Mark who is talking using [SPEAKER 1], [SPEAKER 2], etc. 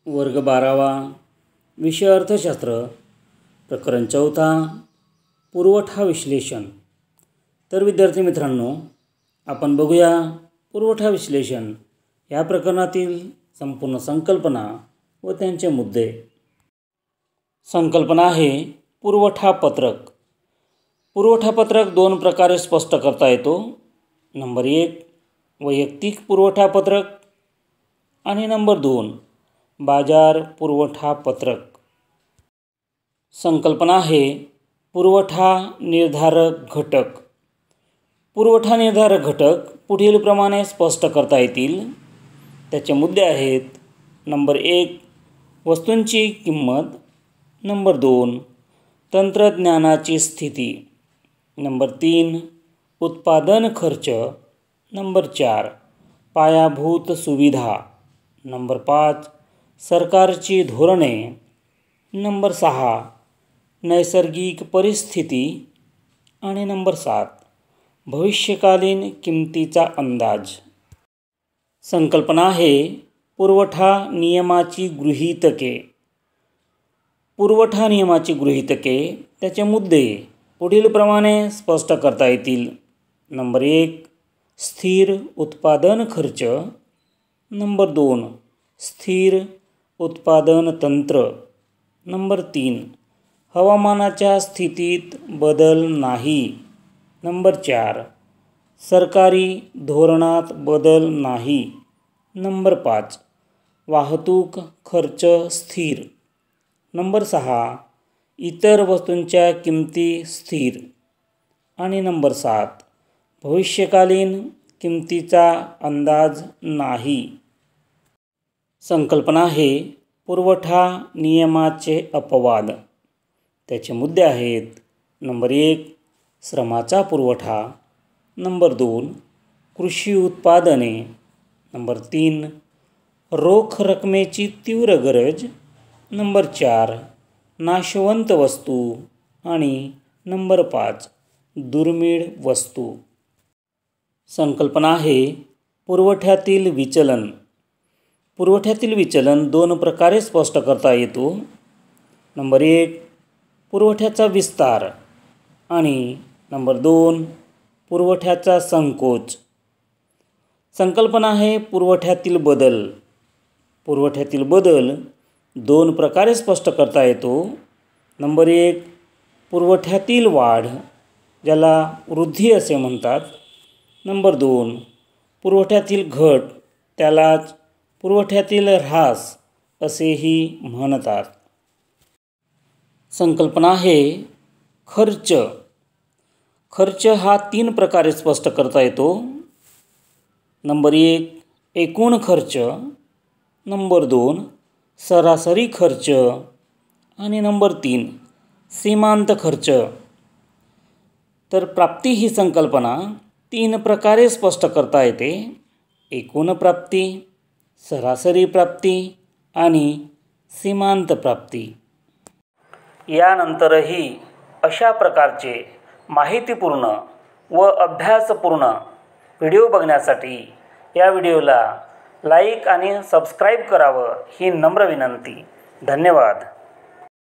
[SPEAKER 1] वर्ग 12वा विषय अर्थशास्त्र प्रकरण 4 पुरवठा विश्लेषण। तर विद्यार्थी मित्रांनो, आपण बघूया पुरवठा विश्लेषण या प्रकरणातील संपूर्ण संकल्पना व त्यांचे मुद्दे। संकल्पना आहे पुरवठा पत्रक। पुरवठा पत्रक दोन प्रकारे स्पष्ट करता येतो। नंबर 1 वैयक्तिक पुरवठा पत्रक आणि नंबर 2 बाजार पुरवठा पत्रक। संकल्पना आहे पुरवठा निर्धारक घटक। पुरवठा निर्धारक घटक पुढील प्रमाणे स्पष्ट करता येतील। त्याचे मुद्दे आहेत: नंबर 1 वस्तूंची किंमत, नंबर 2 तंत्रज्ञानाची स्थिती, नंबर 3 उत्पादन खर्च, नंबर 4 पायाभूत सुविधा, नंबर 5 सरकारची धोरणे, नंबर 6 नैसर्गिक परिस्थिती आणि नंबर 7 भविष्यकालीन किमतीचा अंदाज। संकल्पना आहे पुरवठा नियमाची गृहीतके। पुरवठा नियमाची गृहीतके त्याचे मुद्दे पुढील प्रमाणे स्पष्ट करता येतील। नंबर 1 स्थिर उत्पादन खर्च, नंबर 2 स्थिर उत्पादन तंत्र, नंबर 3 हवामानाच्या स्थितीत बदल नाही, नंबर 4 सरकारी धोरणात बदल नाही, नंबर 5 वाहतूक खर्च स्थिर, नंबर 6 इतर वस्तूंच्या किमती स्थिर आणि नंबर 7 भविष्यकालीन किमतीचा अंदाज नाही। संकल्पना आहे पुरवठा नियमाचे अपवाद। त्याचे मुद्दे आहेत: नंबर 1 श्रमाचा पुरवठा, नंबर 2 कृषी उत्पादने, नंबर 3 रोख रकमेची तीव्र गरज, नंबर 4 नाशवंत वस्तू आणि नंबर 5 दुर्मिळ वस्तू। संकल्पना आहे पुरवठ्यातील विचलन। पुरवठ्यातील विचलन दोन प्रकारे स्पष्ट करता येतो। नंबर 1 पुरवठ्याचा विस्तार आणि नंबर 2 पुरवठ्याचा संकोच। संकल्पना आहे पुरवठ्यातील बदल। पुरवठ्यातील बदल दोन प्रकारे स्पष्ट करता येतो। नंबर 1 पुरवठ्यातील वाढ, ज्याला वृद्धी असे म्हणतात। नंबर 2 पुरवठ्यातील घट, त्यालाच पुरवठ्यातील ऱ्हास असेही म्हणतात। संकल्पना आहे खर्च। खर्च हा 3 प्रकारे स्पष्ट करता येतो। नंबर 1 एकूण खर्च, नंबर 2 सरासरी खर्च आणि नंबर 3 सीमांत खर्च। तर प्राप्ती ही संकल्पना 3 प्रकारे स्पष्ट करता येते: एकूण प्राप्ती, सरासरी प्राप्ती आणि सीमांत प्राप्ती। यानंतरही अशा प्रकारचे माहितीपूर्ण व अभ्यासपूर्ण व्हिडिओ बघण्यासाठी या व्हिडिओला लाईक आणि सबस्क्राईब करावं ही नम्र विनंती। धन्यवाद।